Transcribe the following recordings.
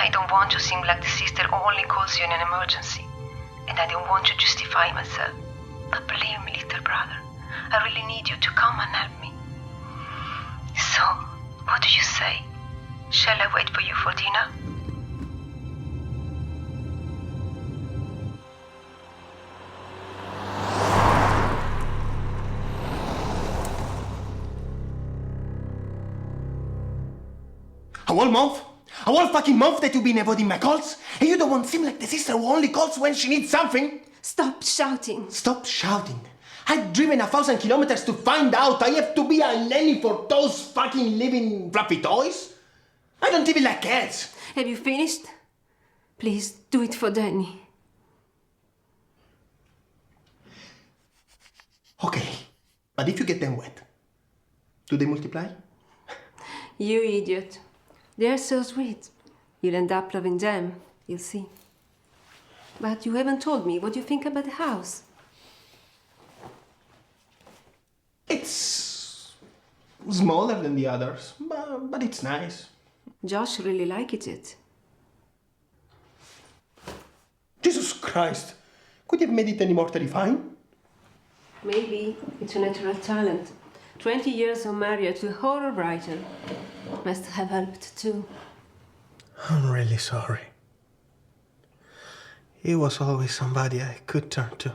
I don't want to seem like the sister who only calls you in an emergency. And I don't want to justify myself. But believe me, little brother, I really need you to come and help me. So, what do you say? Shall I wait for you for dinner? A whole fucking month that you've been avoiding my calls? And you don't want to seem like the sister who only calls when she needs something? Stop shouting. Stop shouting. I've driven 1,000 kilometers to find out I have to be a nanny for those fucking living fluffy toys? I don't even like cats. Have you finished? Please, do it for Danny. Okay, but if you get them wet, do they multiply? You idiot. They're so sweet. You'll end up loving them, you'll see. But you haven't told me what you think about the house. It's smaller than the others, but it's nice. Josh really liked it. Jesus Christ! Could you have made it any more terrifying? Maybe it's a natural talent. 20 years of marriage to a horror writer must have helped too. I'm really sorry. He was always somebody I could turn to.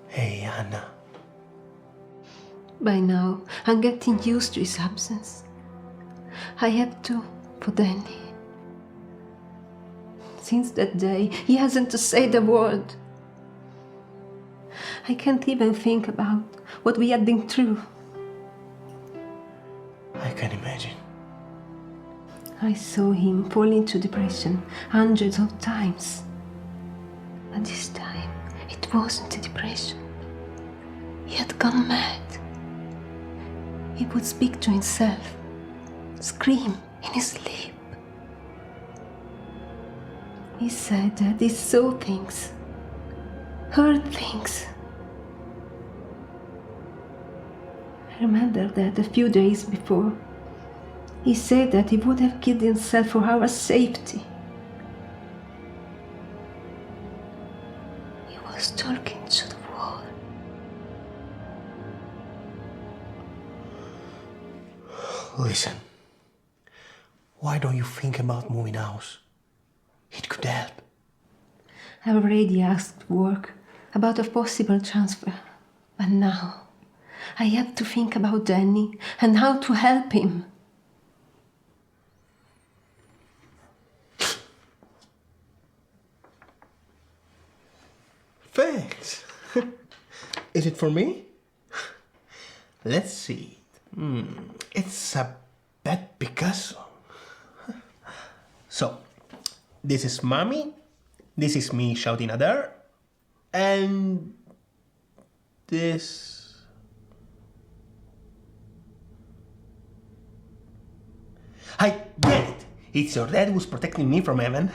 Hey, Anna. By now, I'm getting used to his absence. I have to for Danny. Since that day, he hasn't said a word. I can't even think about what we had been through. I can imagine. I saw him fall into depression hundreds of times. But this time, it wasn't a depression. He had gone mad. He would speak to himself, scream in his sleep. He said that he saw things, heard things. I remember that a few days before, he said that he would have killed himself for our safety. He was talking to the wall. Listen, why don't you think about moving house? It could help. I already asked work about a possible transfer, but now I have to think about Danny and how to help him. Thanks. Is it for me? Let's see. It's a bad Picasso. So, this is Mommy, this is me shouting at her, and this... I get it! It's your dad who's protecting me from heaven.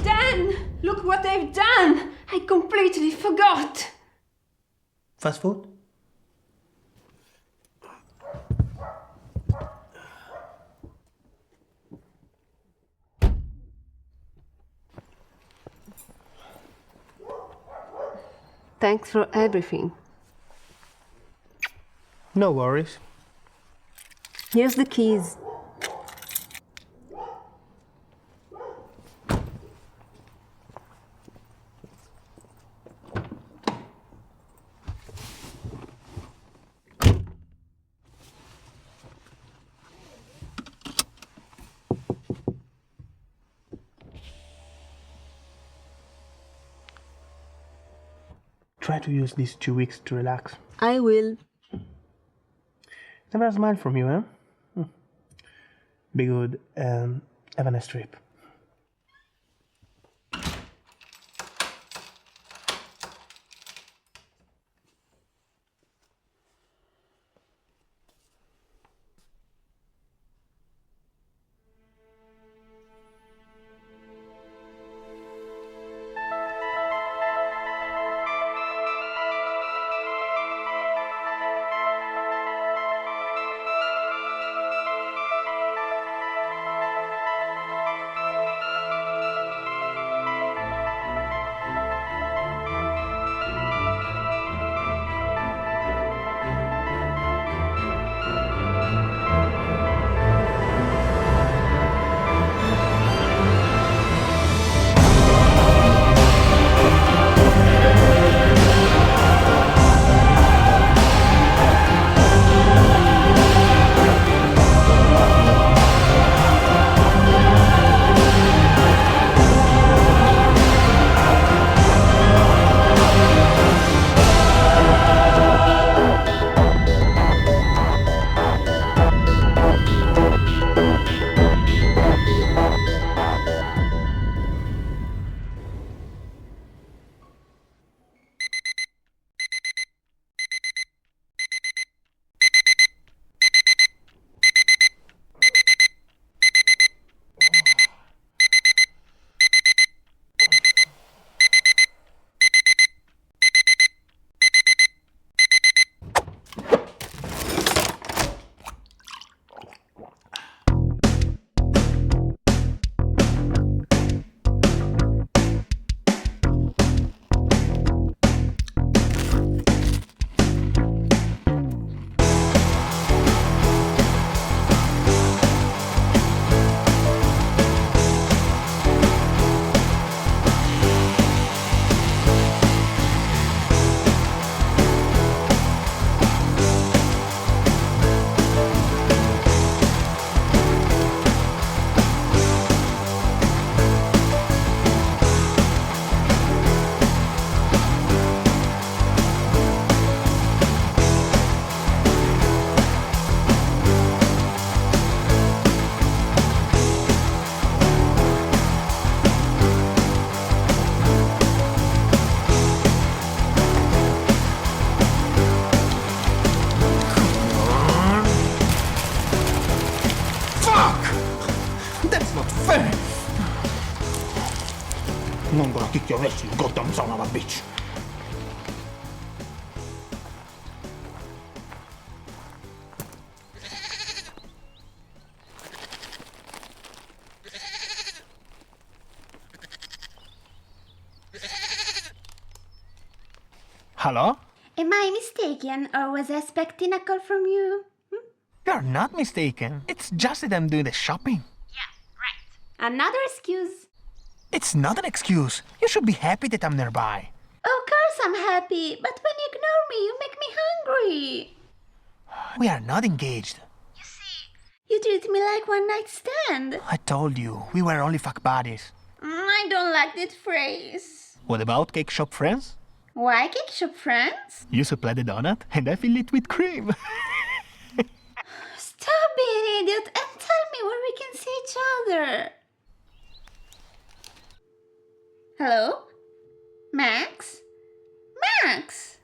Dan! Look what they've done! I completely forgot! Fast food? Thanks for everything. No worries. Here's the keys. Try to use these 2 weeks to relax. I will. Never a smile from you, eh? Be good and have a nice trip. I'm gonna kick your ass, you goddamn son of a bitch. Hello? Am I mistaken, or was I expecting a call from you? You're not mistaken. It's just that I'm doing the shopping. Yeah, right. Another excuse. It's not an excuse. You should be happy that I'm nearby. Of course I'm happy, but when you ignore me, you make me hungry. We are not engaged. You see, you treat me like one night stand. I told you, we were only fuck buddies. I don't like that phrase. What about cake shop friends? Why cake shop friends? You supply the donut and I fill it with cream. Stop being an idiot and tell me where we can see each other. Hello? Max? Max!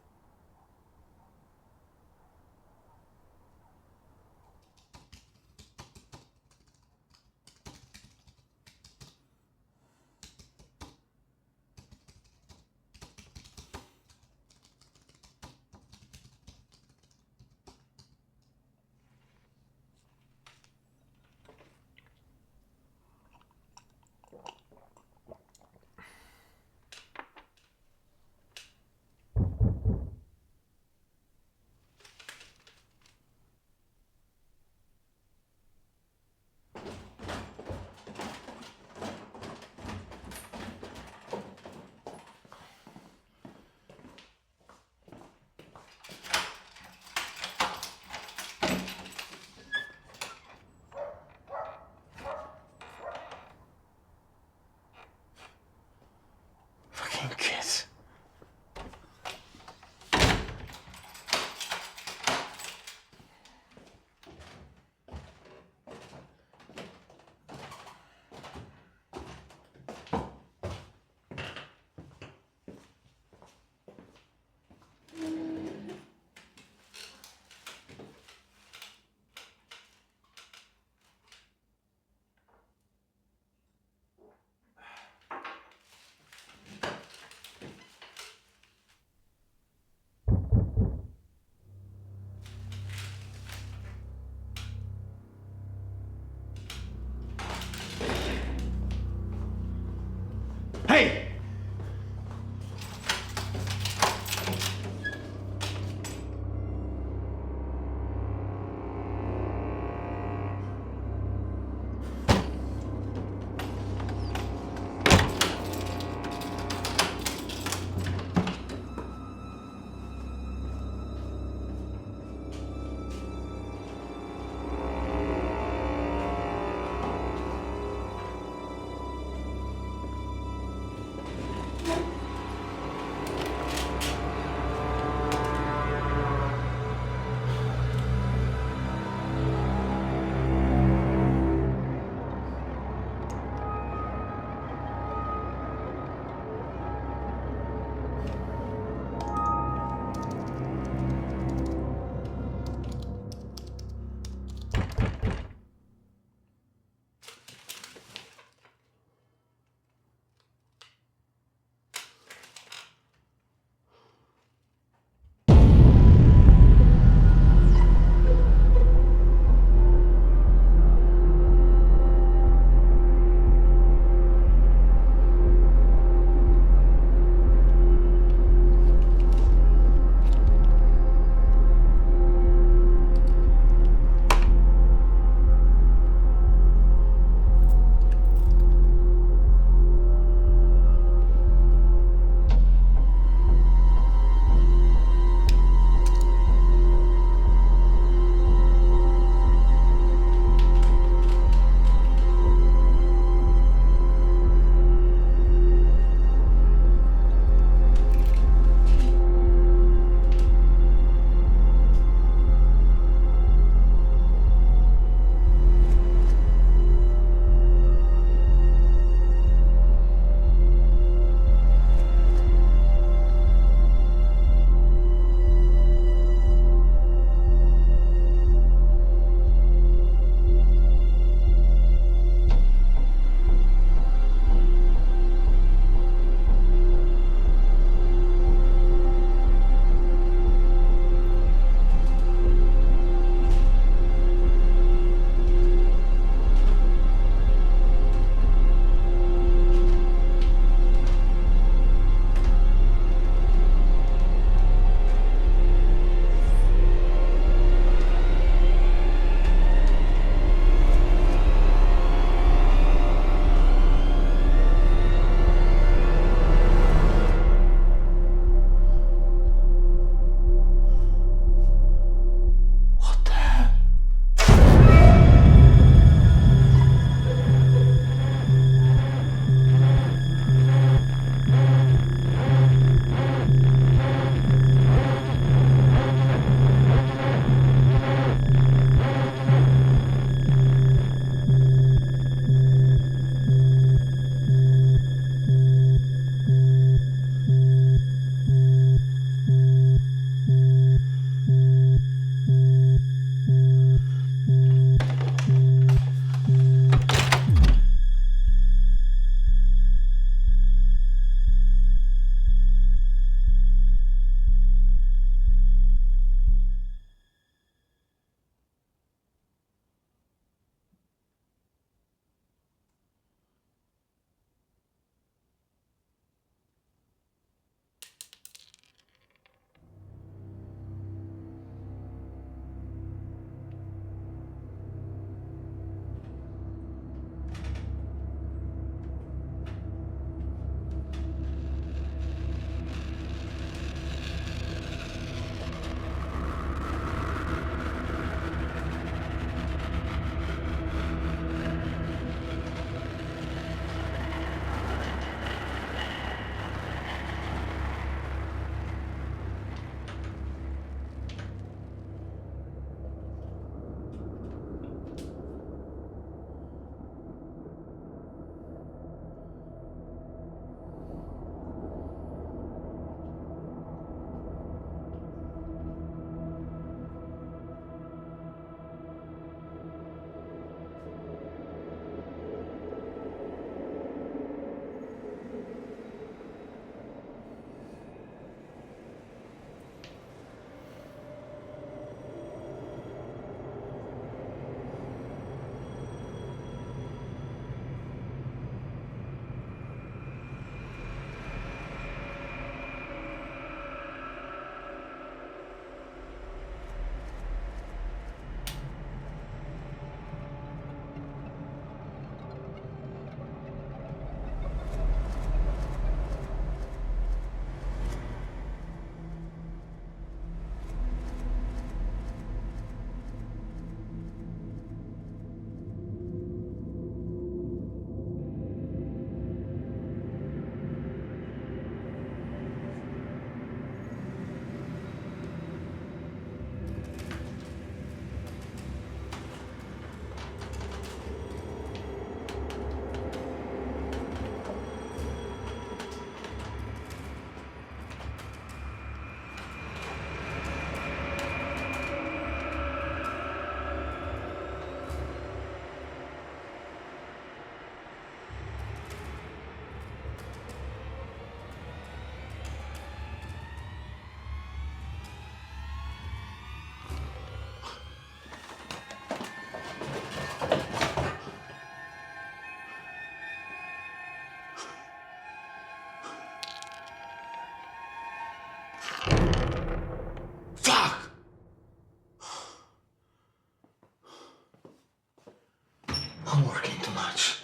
I'm working too much.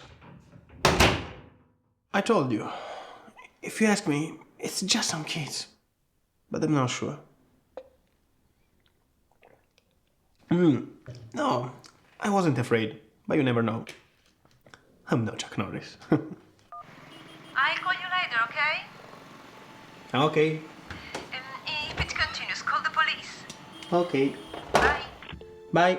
I told you. If you ask me, it's just some kids. But I'm not sure. No, I wasn't afraid. But you never know. I'm no Chuck Norris. I'll call you later, okay? Okay. If it continues, call the police. Okay. Bye. Bye.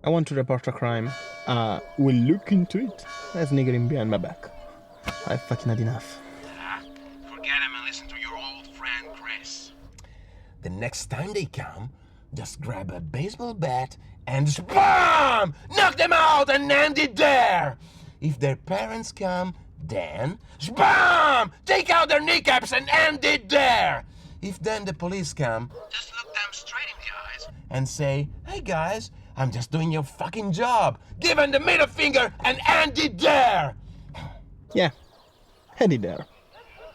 I want to report a crime. We'll look into it. There's niggering behind my back. I've fucking had enough. Forget him and listen to your old friend Chris. The next time they come, just grab a baseball bat and BAM! Knock them out and end it there! If their parents come, then BAM! Take out their kneecaps and end it there! If then the police come, Just look them straight in the eyes. and say, hey guys, I'm just doing your fucking job. Give them the middle finger and end it there! Yeah, headed there.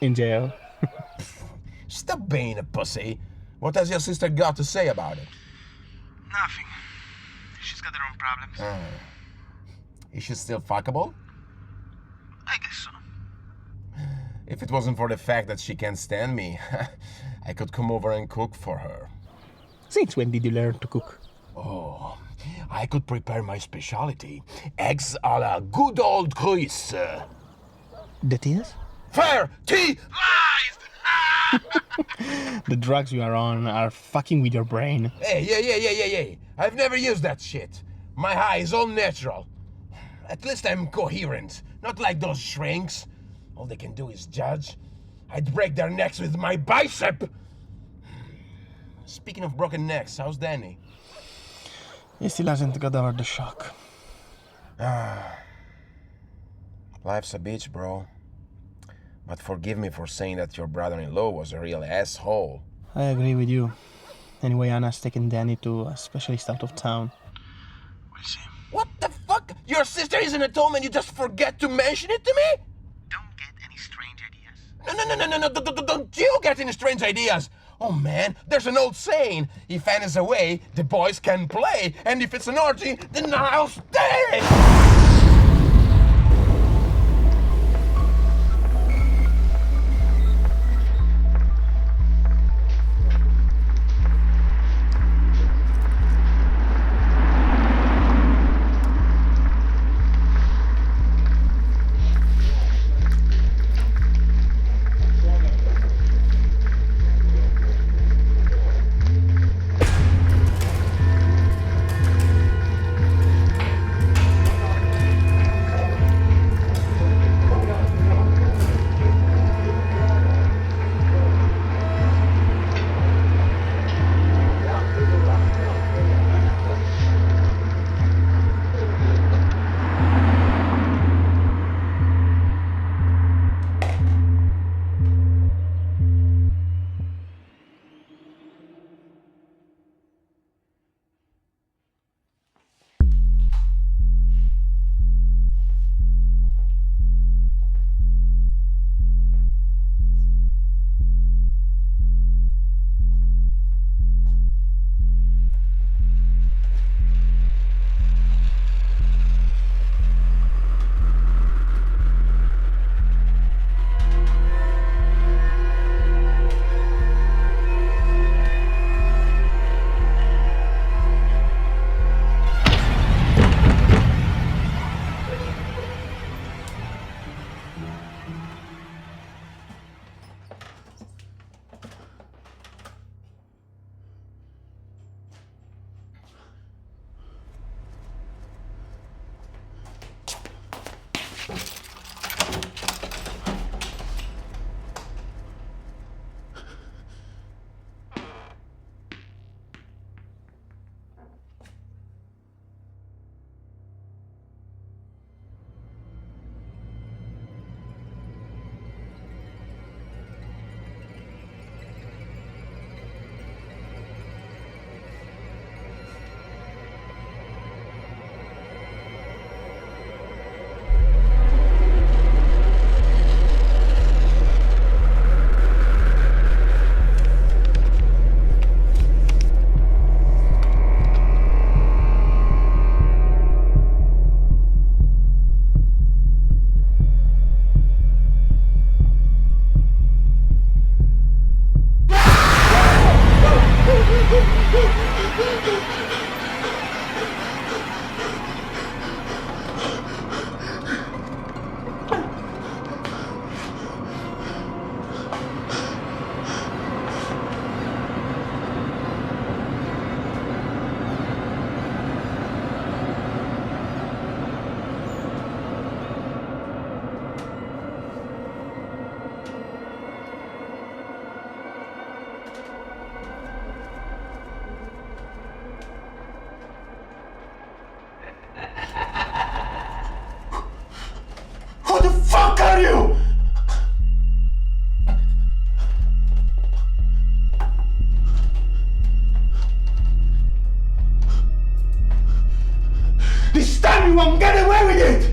In jail. Stop being a pussy. What has your sister got to say about it? Nothing. She's got her own problems. Is she still fuckable? I guess so. If it wasn't for the fact that she can't stand me, I could come over and cook for her. Since when did you learn to cook? Oh, I could prepare my specialty. Eggs a la good old Chris. That is? Fair tea! Lies! The drugs you are on are fucking with your brain. Hey. I've never used that shit. My high is all natural. At least I'm coherent, not like those shrinks. All they can do is judge. I'd break their necks with my bicep. Speaking of broken necks, how's Danny? He still hasn't got over the shock. Life's a bitch, bro. But forgive me for saying that your brother-in-law was a real asshole. I agree with you. Anyway, Anna's taken Danny to a specialist out of town. We'll see. What the fuck? Your sister isn't at home and you just forget to mention it to me? Don't get any strange ideas. No, don't you get any strange ideas. Oh man, there's an old saying, if Anna's away, the boys can play, and if it's an orgy, then I'll stay! Anyone get away with it!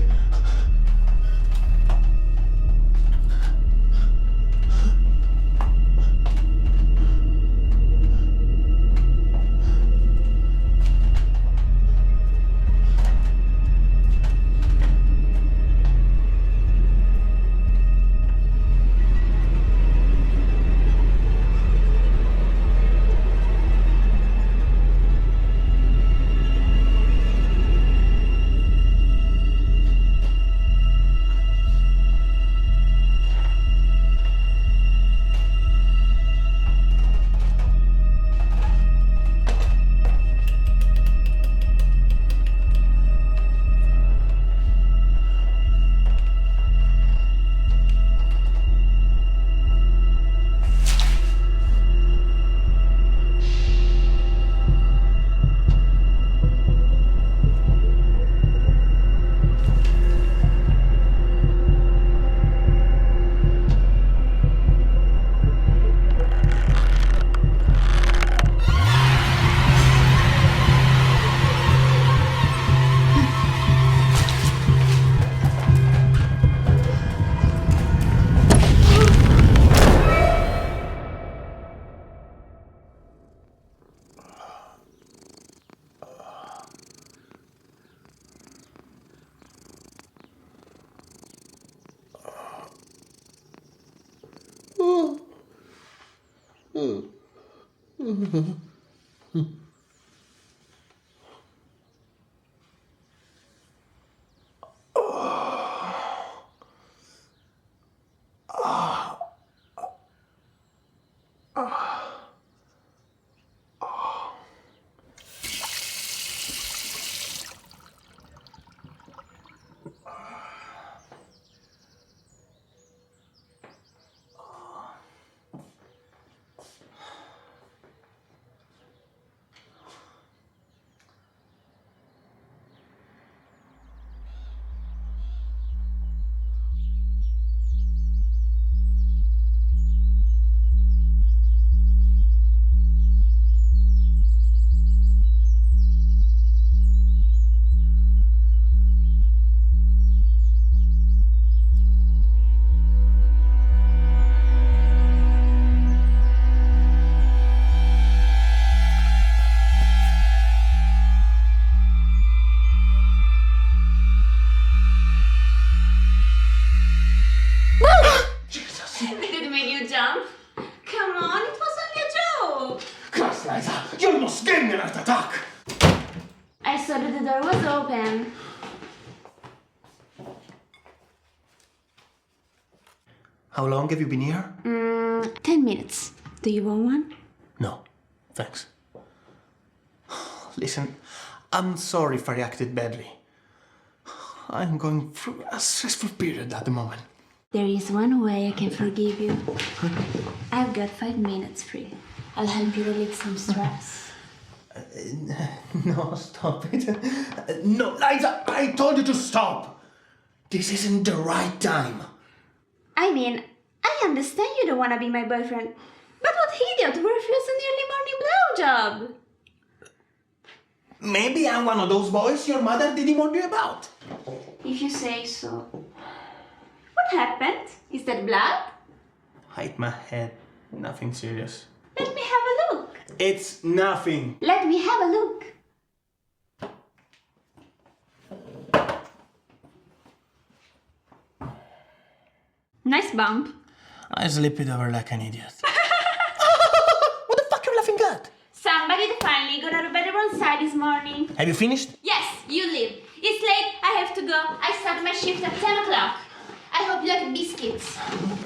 Did it make you jump? Come on, it was only a joke. Christ, Liza, you almost gave me an heart attack! I saw that the door was open. How long have you been here? 10 minutes. Do you want one? No, thanks. Listen, I'm sorry if I reacted badly. I'm going through a stressful period at the moment. There is one way I can forgive you. I've got 5 minutes free. I'll help you relieve some stress. No, stop it. No, Liza, I told you to stop. This isn't the right time. I mean, I understand you don't want to be my boyfriend, but what idiot will refuse an early morning blowjob? Maybe I'm one of those boys your mother didn't warn you about. If you say so. What happened? Is that blood? I hit my head. Nothing serious. Let me have a look. It's nothing. Let me have a look. Nice bump. I slipped it over like an idiot. What the fuck are you laughing at? Somebody finally got out of bed around side this morning. Have you finished? Yes, you leave. It's late. I have to go. I start my shift at 10 o'clock. I hope you like biscuits.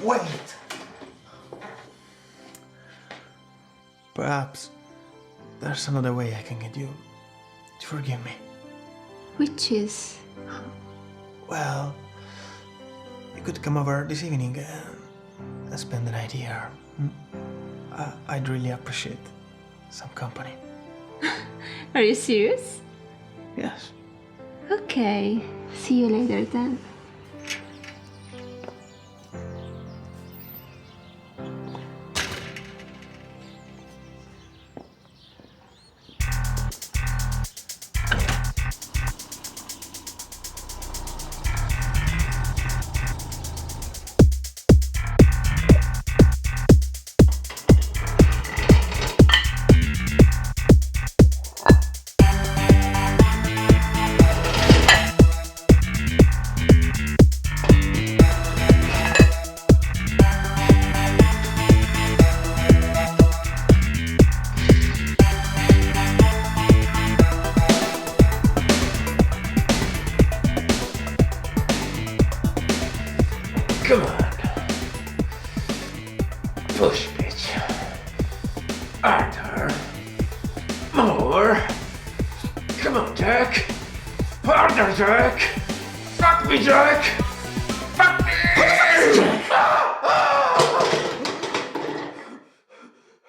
Wait. Perhaps there's another way I can get you to forgive me. Which is... Well, you could come over this evening and spend the night here. I'd really appreciate some company. Are you serious? Yes. Okay, see you later then. Harder, Jack! Fuck me, Jack! Fuck me!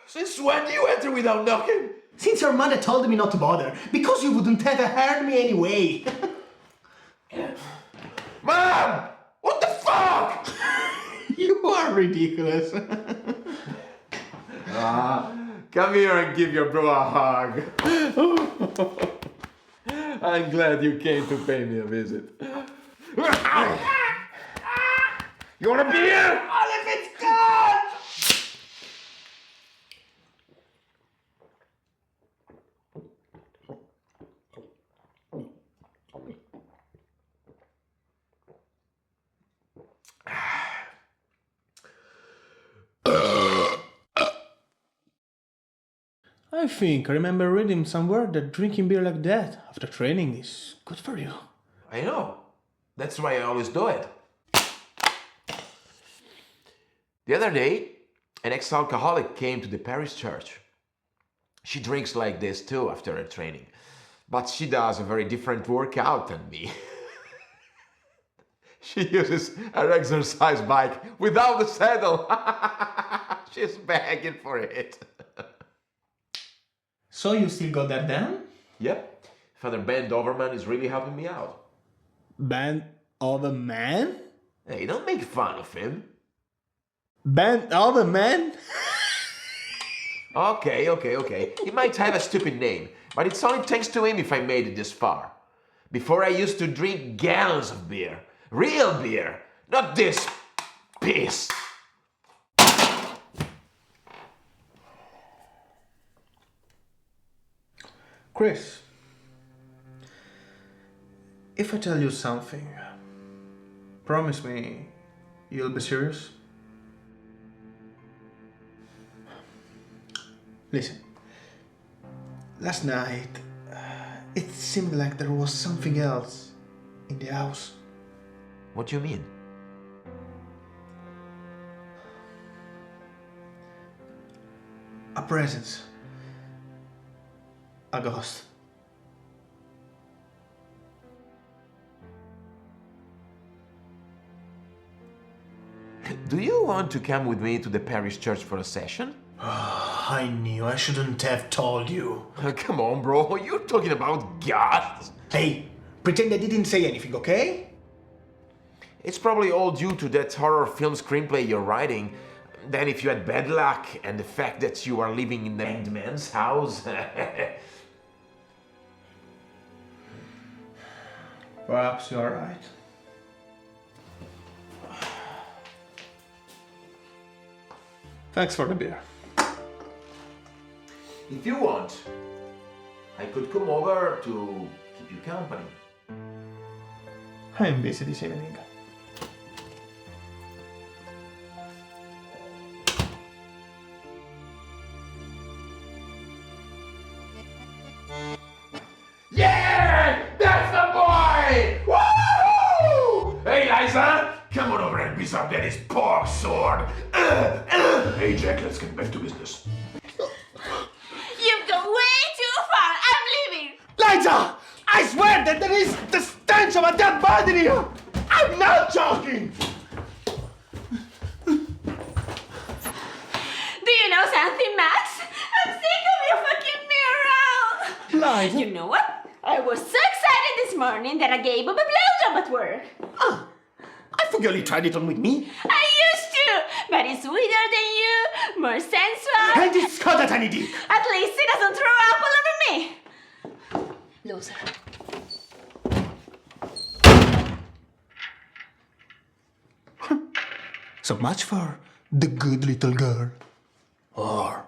Since when do you enter without knocking? Since your mother told me not to bother, because you wouldn't have heard me anyway. Mom! What the fuck? You are ridiculous. Come here and give your bro a hug. I'm glad you came to pay me a visit. You want a beer? All of it's gone! I think I remember reading somewhere that drinking beer like that after training is good for you. I know. That's why I always do it. The other day, an ex-alcoholic came to the parish church. She drinks like this too after her training, but she does a very different workout than me. She uses her exercise bike without the saddle. She's begging for it. So you still got that down? Yep, Father Ben Doverman is really helping me out. Band of a man? Hey, don't make fun of him. Band of a man? Okay. He might have a stupid name, but it's only thanks to him if I made it this far. Before I used to drink gallons of beer. Real beer, not this piss. Chris, if I tell you something, promise me you'll be serious? Listen, last night it seemed like there was something else in the house. What do you mean? A presence. A ghost. Do you want to come with me to the parish church for a session? I knew I shouldn't have told you. Come on, bro. You're talking about ghosts. Hey, pretend I didn't say anything, okay? It's probably all due to that horror film screenplay you're writing. Then if you had bad luck and the fact that you are living in the hanged man's house. Perhaps you're right. Thanks for the beer. If you want, I could come over to keep you company. I'm busy this evening. Yeah! That's the boy! Woo! Hey, Liza! Come on over and piece up Daddy's pork sword. Hey, Jack, let's get back to business. You've gone way too far. I'm leaving. Liza! I swear that there is the stench of a dead body here! I'm not joking! Do you know something, Max? I'm sick of you fucking me around. Liza? You know what? I was so excited this morning that I gave him a blowjob at work. I thought you only tried it on with me. I used to, but it's sweeter than you, more sensual. And it's got a tiny dick. At least it doesn't throw up all over me. Loser. So much for the good little girl. Or...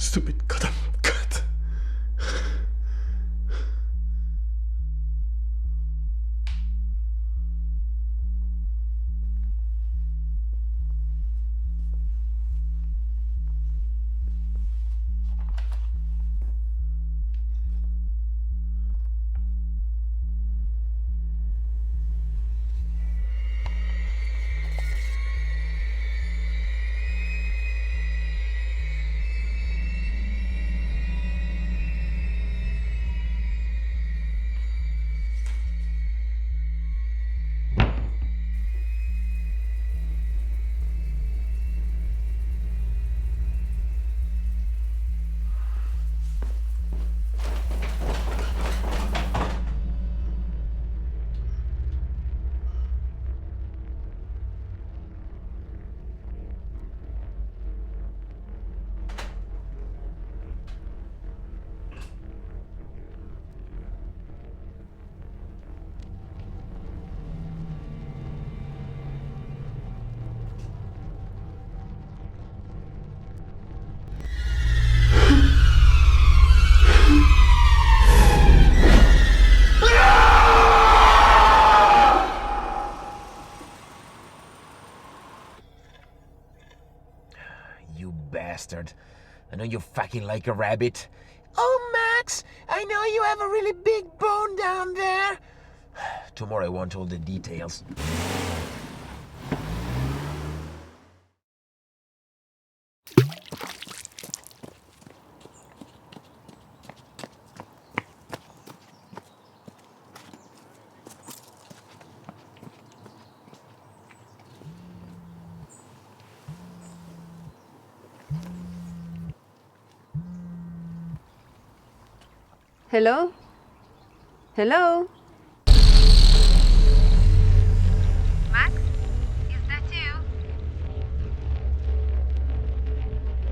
Stupid goddamn cat. You bastard. I know you fucking like a rabbit. Oh, Max, I know you have a really big bone down there. Tomorrow I want all the details. Hello? Hello? Max? Is that you?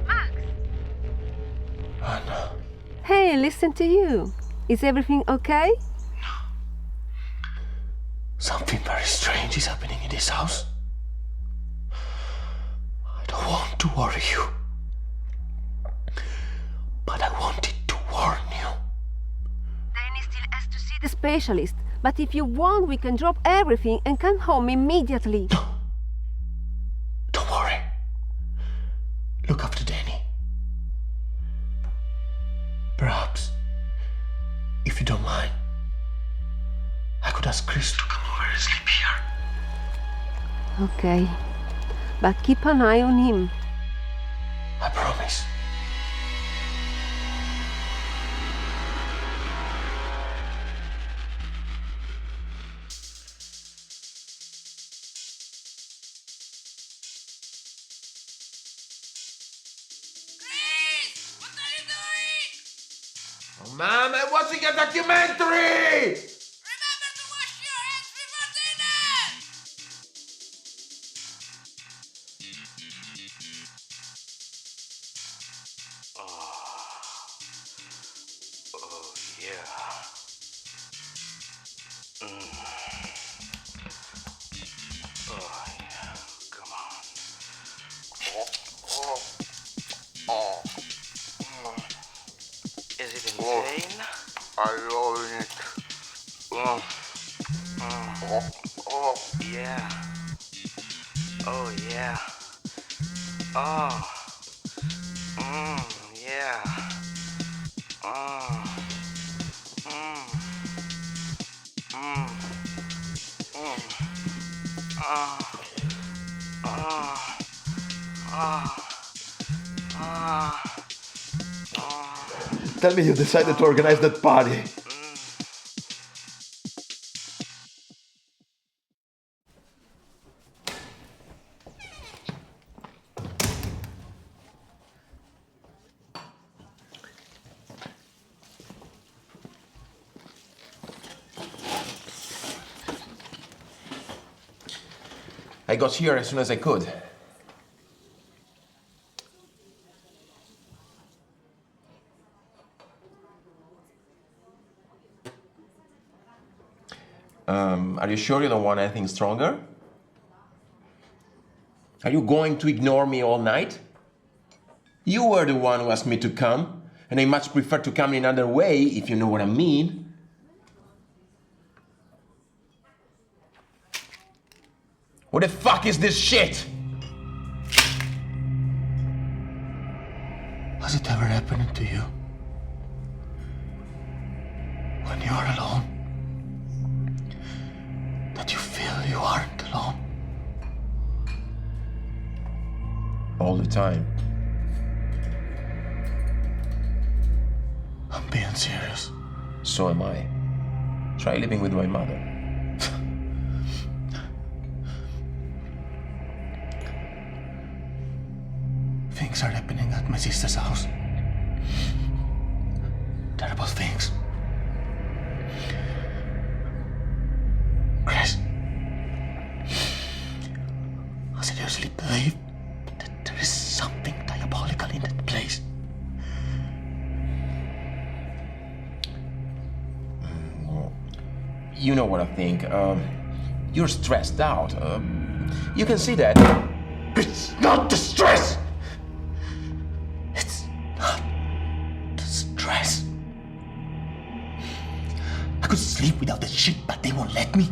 Max? Anna. Hey, listen to you. Is everything okay? Something very strange is happening in this house. I don't want to worry you. But I wanted to warn you. Danny still has to see The specialist. But if you want, we can drop everything and come home immediately. No. Don't worry. Look after Danny. Perhaps, if you don't mind, I could ask Chris to come over and sleep here. Okay. But keep an eye on him. I promise. Oh, Mom, I'm watching a documentary! Remember to wash your hands before dinner! Oh, yeah. Oh, yeah. Come on. Is it insane? I love it. Yeah. Oh, yeah. Oh. Yeah. Tell me you decided to organize that party. I got here as soon as I could. Are you sure you don't want anything stronger? Are you going to ignore me all night? You were the one who asked me to come, and I much prefer to come in another way, if you know what I mean. What the fuck is this shit? Has it ever happened to you? When you're alone, that you feel you aren't alone? All the time. I'm being serious. So am I. Try living with my mother. Things are happening at my sister's house. Terrible things. Chris, I seriously believe that there is something diabolical in that place. You know what I think. You're stressed out. You can see that. It's not the stress! It's not the stress. I could sleep without that shit, but they won't let me.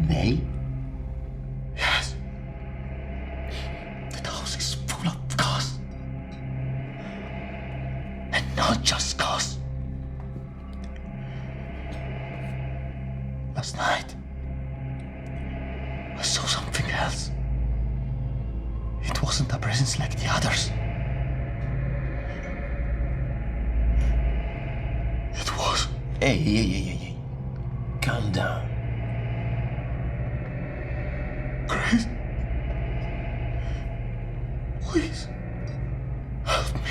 They? Yes. That house is full of ghosts. And not just ghosts. Last night, I saw something else. It wasn't a presence like the others. It was. Hey. Calm down. Chris, please help me.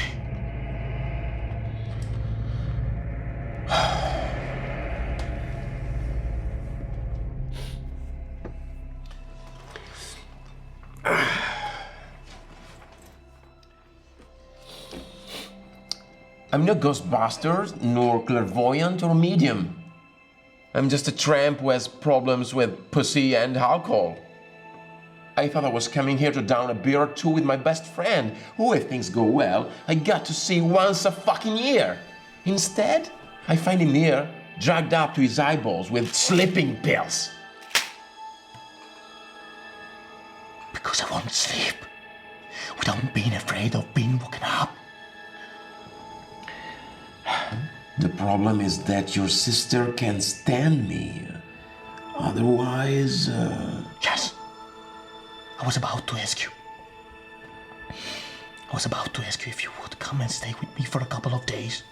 I'm no Ghostbuster, nor clairvoyant or medium. I'm just a tramp who has problems with pussy and alcohol. I thought I was coming here to down a beer or two with my best friend, who, if things go well, I got to see once a fucking year. Instead, I find him here, dragged up to his eyeballs with sleeping pills. Because I won't sleep without being afraid of being woken up. The problem is that your sister can't stand me. Otherwise, Yes. I was about to ask you. If you would come and stay with me for a couple of days.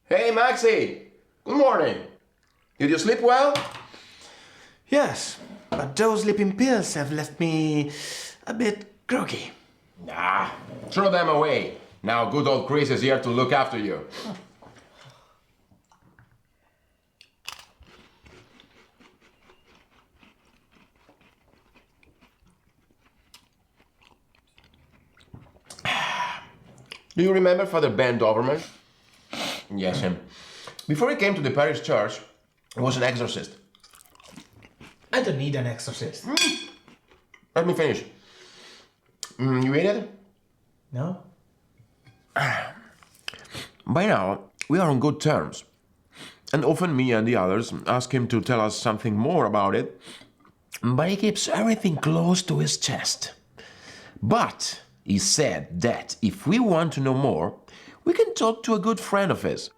Hey, Maxie! Good morning. Did you sleep well? Yes, but those sleeping pills have left me a bit groggy. Nah, throw them away. Now good old Chris is here to look after you. Do you remember Father Ben Doberman? Yes, him. Before he came to the parish church, he was an exorcist. I don't need an exorcist. Let me finish. You ate it? No? By now, we are on good terms. And often me and the others ask him to tell us something more about it, but he keeps everything close to his chest. But he said that if we want to know more, we can talk to a good friend of his,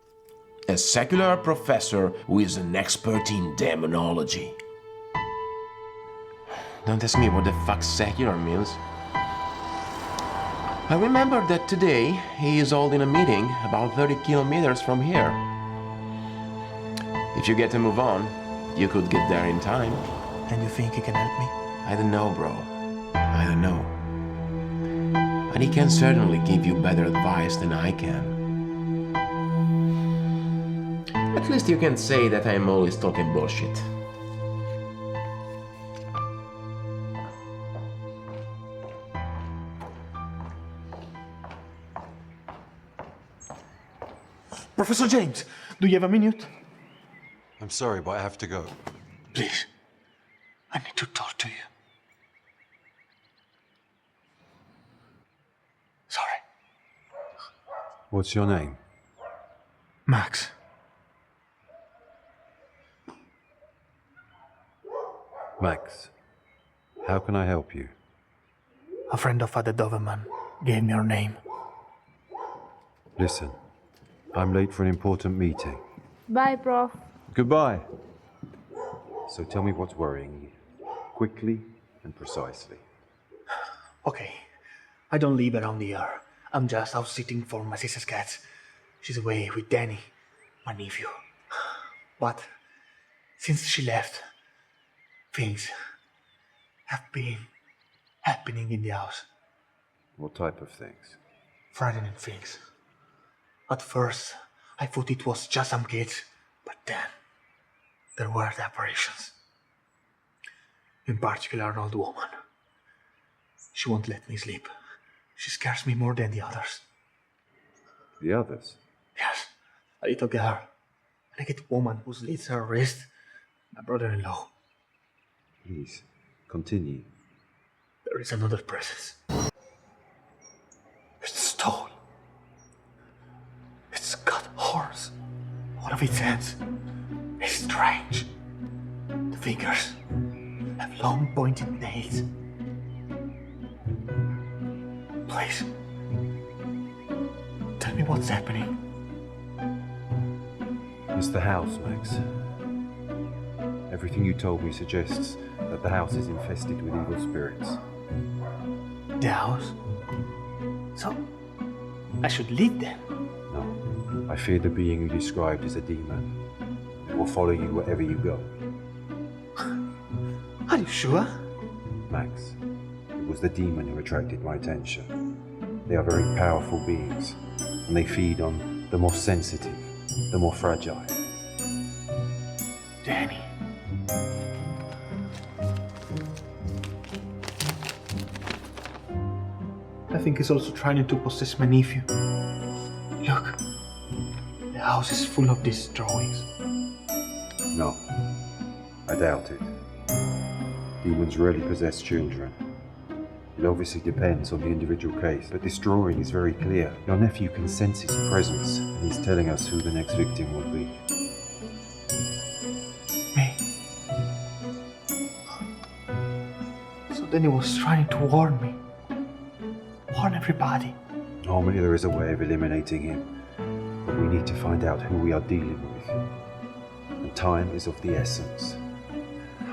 a secular professor who is an expert in demonology. Don't ask me what the fuck secular means. I remember that today he is holding a meeting about 30 kilometers from here. If you get to move on, you could get there in time. And you think you can help me? I don't know, bro. I don't know. And he can certainly give you better advice than I can. At least you can say that I'm always talking bullshit. Professor James, do you have a minute? I'm sorry, but I have to go. Please, I need to talk to you. Sorry. What's your name? Max. Max. How can I help you? A friend of Father Doberman gave me your name. Listen, I'm late for an important meeting. Bye, Prof. Goodbye. So tell me what's worrying you, quickly and precisely. Okay, I don't live around here. I'm just house sitting for my sister's cat. She's away with Danny, my nephew. But since she left, things have been happening in the house. What type of things? Frightening things. At first, I thought it was just some kids, but then there were the apparitions. In particular, an old woman. She won't let me sleep. She scares me more than the others. The others? Yes, a little girl. A naked woman who slits her wrist. My brother-in-law. Please, continue. There is another presence. It's tall. It's got horns. One of its hands is strange. The fingers have long pointed nails. Please, tell me what's happening. It's the house, Max. Everything you told me suggests that the house is infested with evil spirits. The house? So, I should leave then? No, I fear the being you described is a demon. It will follow you wherever you go. Are you sure? Max, it was the demon who attracted my attention. They are very powerful beings, and they feed on the more sensitive, the more fragile. Danny. I think he's also trying to possess my nephew. Look, the house is full of these drawings. No, I doubt it. Demons rarely possess children. It obviously depends on the individual case, but this drawing is very clear. Your nephew can sense his presence, and he's telling us who the next victim will be. Me. So then he was trying to warn me. Warn everybody. Normally there is a way of eliminating him, but we need to find out who we are dealing with. And time is of the essence.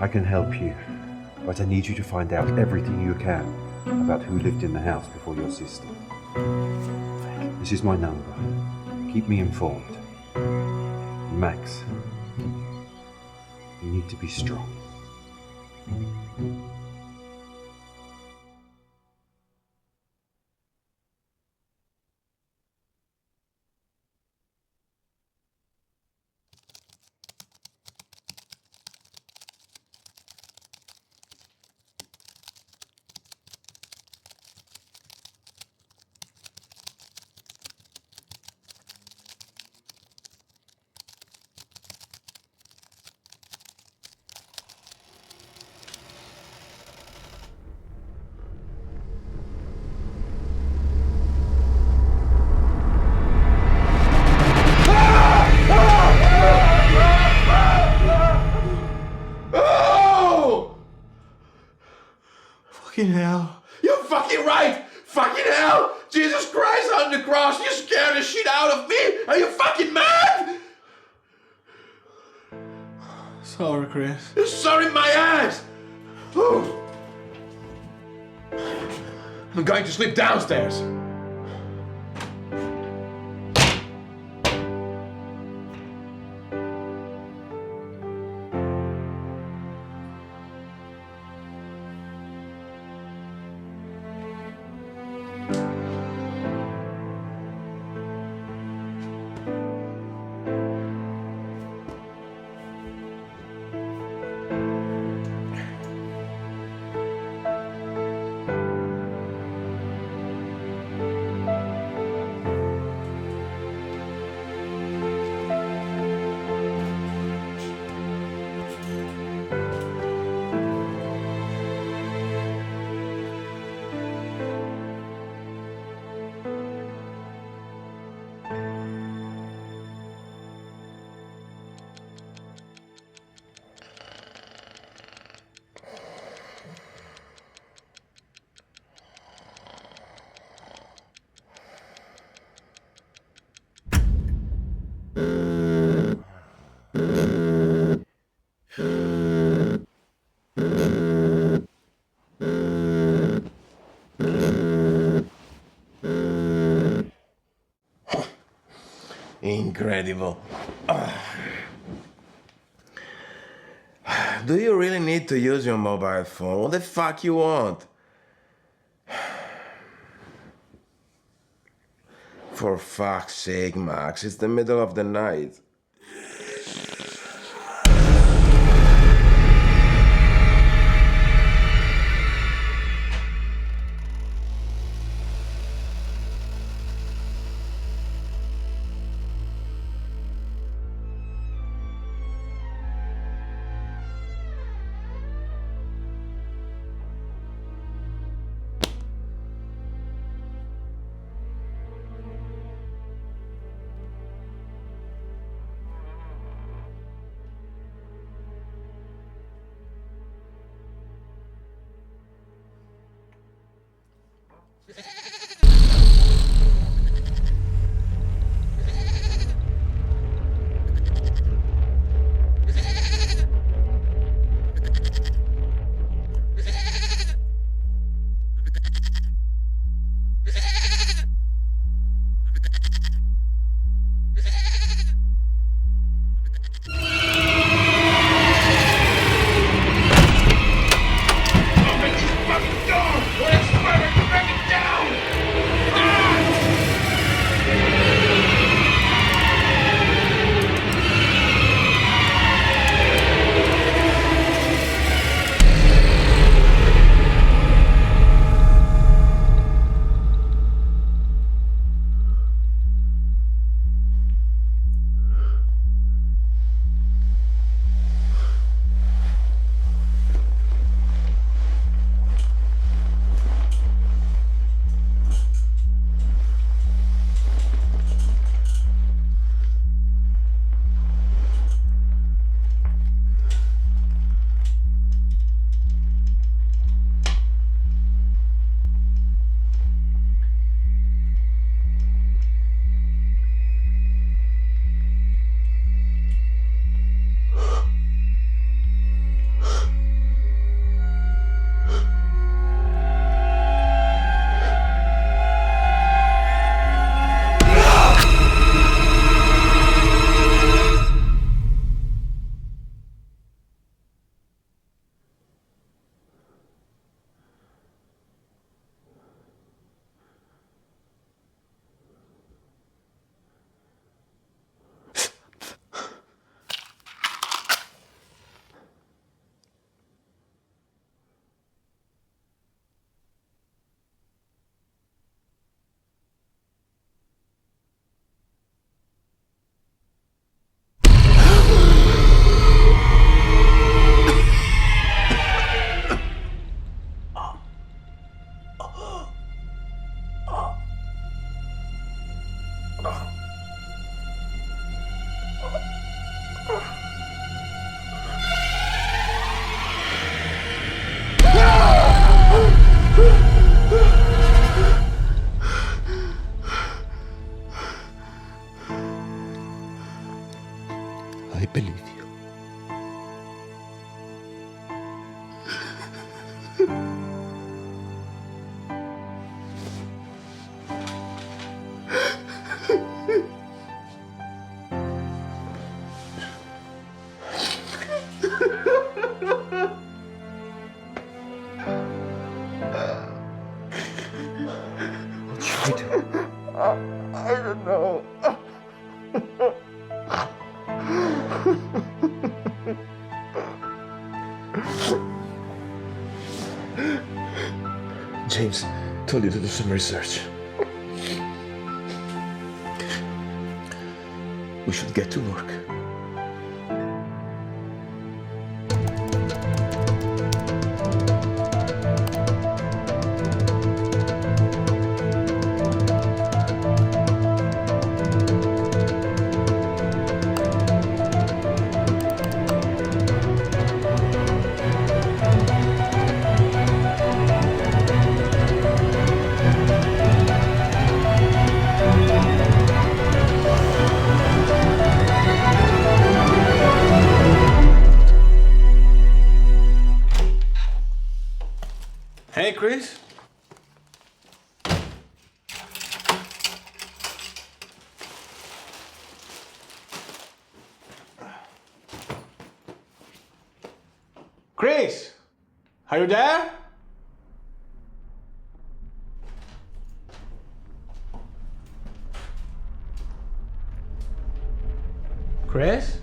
I can help you, but I need you to find out everything you can about who lived in the house before your sister. This is my number. Keep me informed. Max, you need to be strong. Fucking hell. You're fucking right! Fucking hell! Jesus Christ on the cross! You scared the shit out of me! Are you fucking mad? Sorry, Chris. You're sorry my ass! Whew. I'm going to sleep downstairs. Incredible. Do you really need to use your mobile phone? What the fuck you want? For fuck's sake, Max, it's the middle of the night. I believe you. What should we do? I don't know. James told you to do some research. We should get to work. Hey, Chris. Chris, are you there? Chris?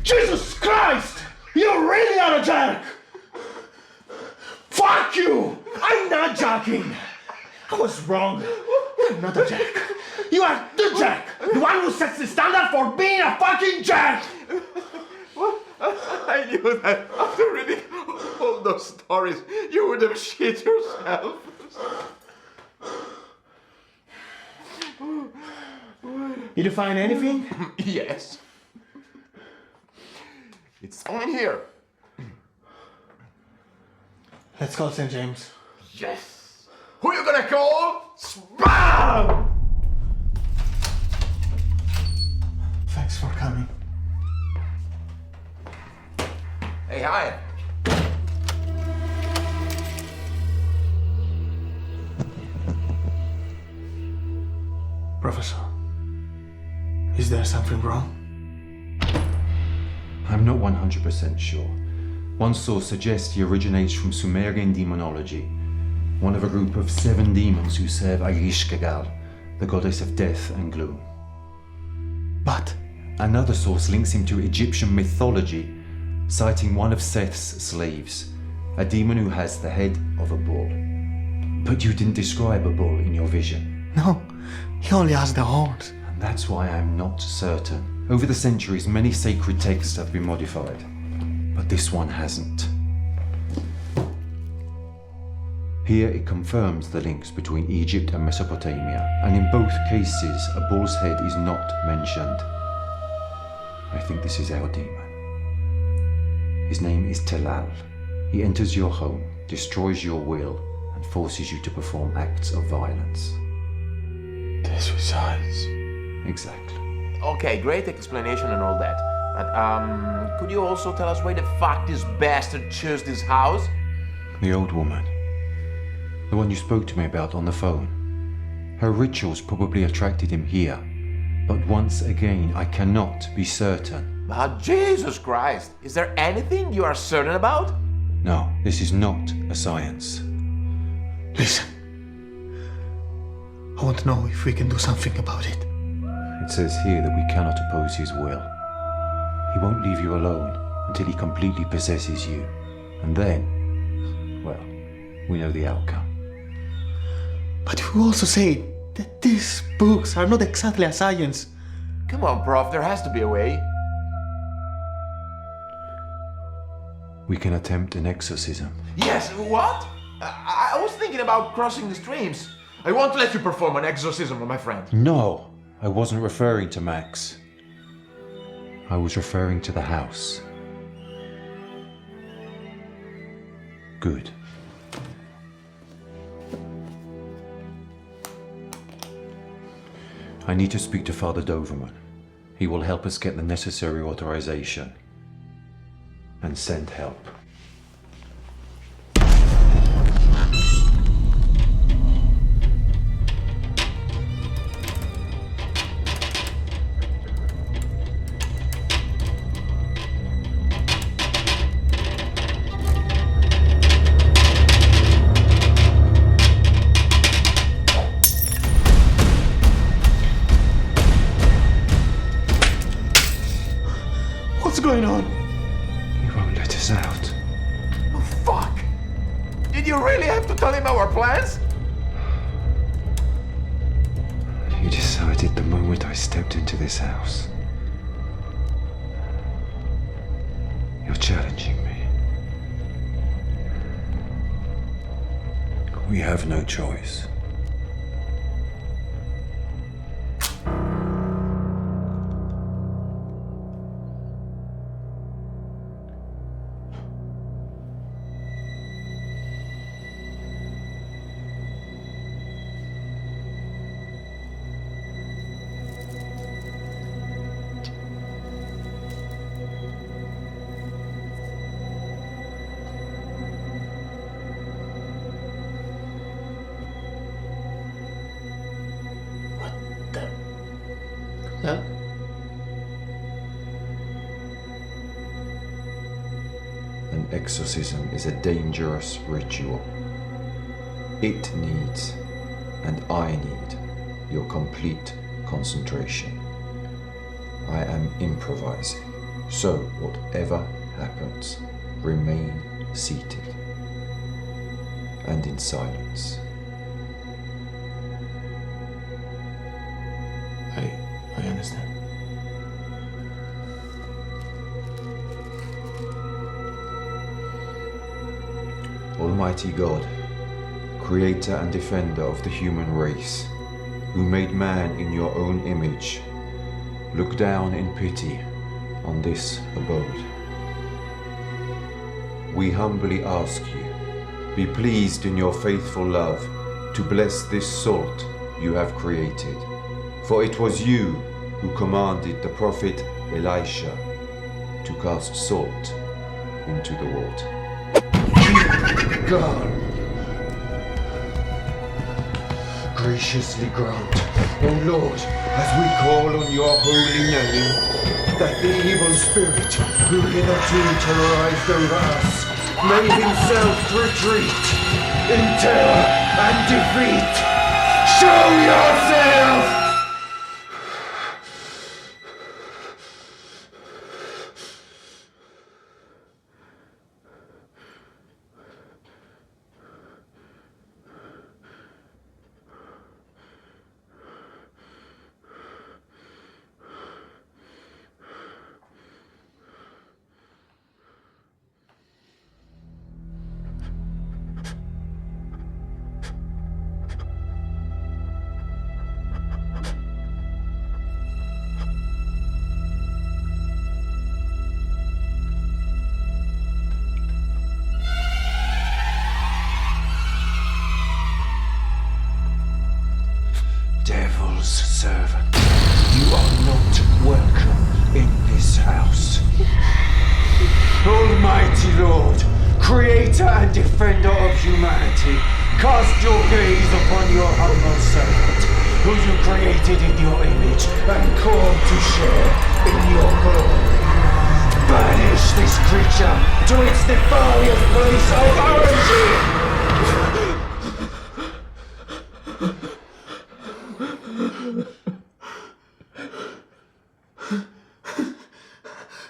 Jesus Christ! You really are a jerk! Fuck you! I'm not joking! I was wrong. You're not a jerk. You are the jerk! The one who sets the standard for being a fucking jerk! I knew that after reading all those stories, you would have shit yourself. Did you find anything? Yes. It's all in here. Let's call St. James. Yes. Who you gonna call? Spam! Thanks for coming. Hey, hi. Professor, is there something wrong? I'm not 100% sure. One source suggests he originates from Sumerian demonology, one of a group of 7 demons who serve Segal, the goddess of death and gloom. But Another source links him to Egyptian mythology, citing one of Seth's slaves, a demon who has the head of a bull. But you didn't describe a bull in your vision. no, he only has the horns. And that's why I'm not certain. Over the centuries, many sacred texts have been modified, but this one hasn't. Here it confirms the links between Egypt and Mesopotamia, and in both cases, a bull's head is not mentioned. I think this is our demon. His name is Telal. He enters your home, destroys your will, and forces you to perform acts of violence. The suicides. Exactly. Okay, great explanation and all that. But, could you also tell us why the fuck this bastard chose this house? The old woman. The one you spoke to me about on the phone. Her rituals probably attracted him here. But once again, I cannot be certain. But Jesus Christ, is there anything you are certain about? No, this is not a science. Listen. I want to know if we can do something about it. It says here that we cannot oppose his will. He won't leave you alone until he completely possesses you. And then, well, we know the outcome. But you also say that these books are not exactly a science. Come on, Prof, there has to be a way. We can attempt an exorcism. Yes, what? I was thinking about crossing the streams. I won't let you perform an exorcism on my friend. No, I wasn't referring to Max. I was referring to the house. Good. I need to speak to Father Doverman. He will help us get the necessary authorization and send help. What's going on? He won't let us out. Oh, fuck! Did you really have to tell him our plans? He decided the moment I stepped into this house. You're challenging me. We have no choice. Exorcism is a dangerous ritual. It needs, and I need, your complete concentration. I am improvising, so whatever happens, remain seated and in silence. I understand. Almighty God, creator and defender of the human race, who made man in your own image, look down in pity on this abode. We humbly ask you, be pleased in your faithful love to bless this salt you have created, for it was you who commanded the prophet Elisha to cast salt into the water. God, graciously grant, O Lord, As we call on your holy name, that the evil spirit who hitherto terrorized over us may himself retreat in terror and defeat. Show yourself! Devil's servant, you are not welcome in this house. Almighty Lord, creator and defender of humanity, cast your gaze upon your humble servant, who you created in your image and called to share in your glory. Banish this creature to its nefarious place of origin!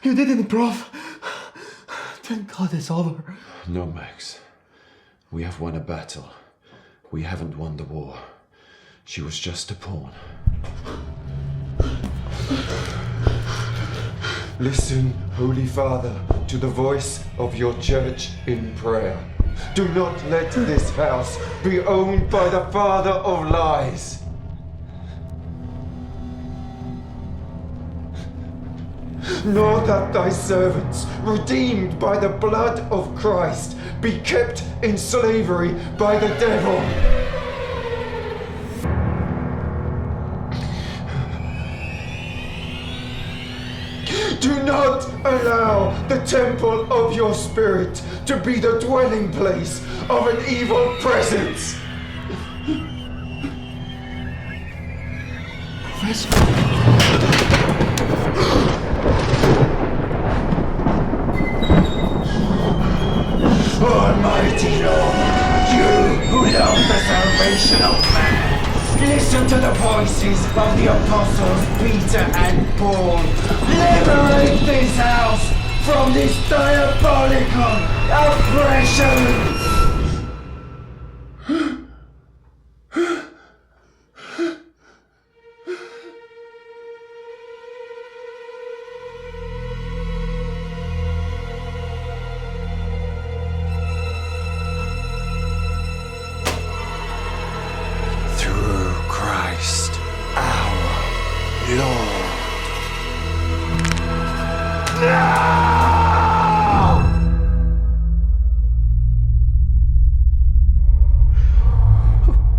You did it, Prof. Thank God it's over. No, Max. We have won a battle. We haven't won the war. She was just a pawn. Listen, Holy Father, to the voice of your church in prayer. Do not let this house be owned by the father of lies. Nor that thy servants, redeemed by the blood of Christ, be kept in slavery by the devil. Do not allow the temple of your spirit to be the dwelling place of an evil presence. Almighty Lord, you who love the salvation of man, listen to the voices of the apostles Peter and Paul. Liberate this house from this diabolical oppression!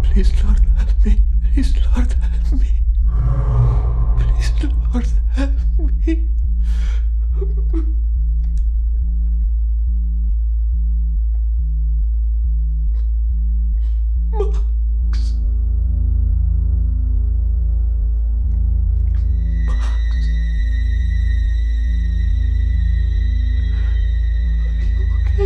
Please, Lord, help me. Please, Lord, help me. Please, Lord, help me. Max. Max. Are you okay?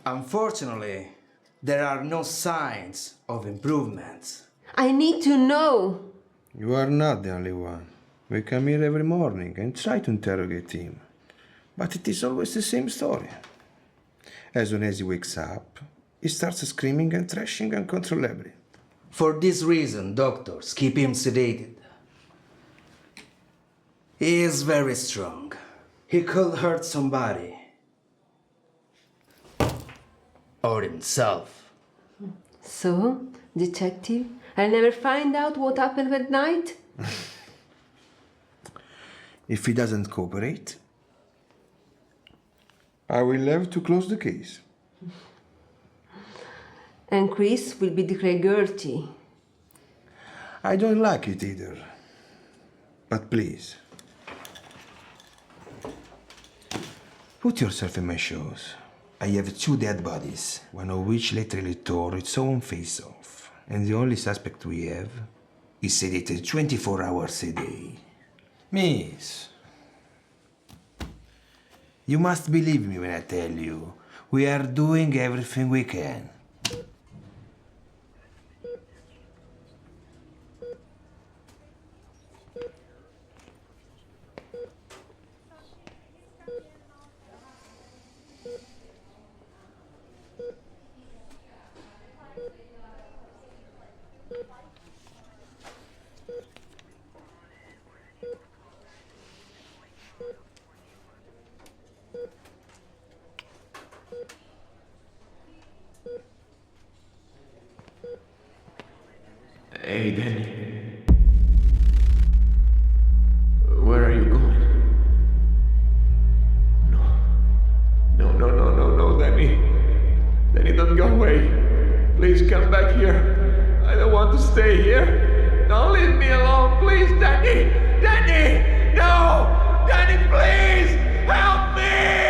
Unfortunately, there are no signs of improvements. I need to know. You are not the only one. We come here every morning and try to interrogate him. But it is always the same story. As soon as he wakes up, he starts screaming and thrashing uncontrollably. For this reason, doctors keep him sedated. He is very strong. He could hurt somebody. Or himself. So, detective, I'll never find out what happened at night? If he doesn't cooperate, I will have to close the case. And Chris will be declared guilty. I don't like it either. But please, put yourself in my shoes. I have 2 dead bodies, one of which literally tore its own face off. And the only suspect we have is sedated 24 hours a day. Miss, you must believe me when I tell you, we are doing everything we can. Hey, Danny. Where are you going? No, Danny. Danny, don't go away. Please come back here. I don't want to stay here. Don't leave me alone, please, Danny. Danny, no! Danny, please! Help me!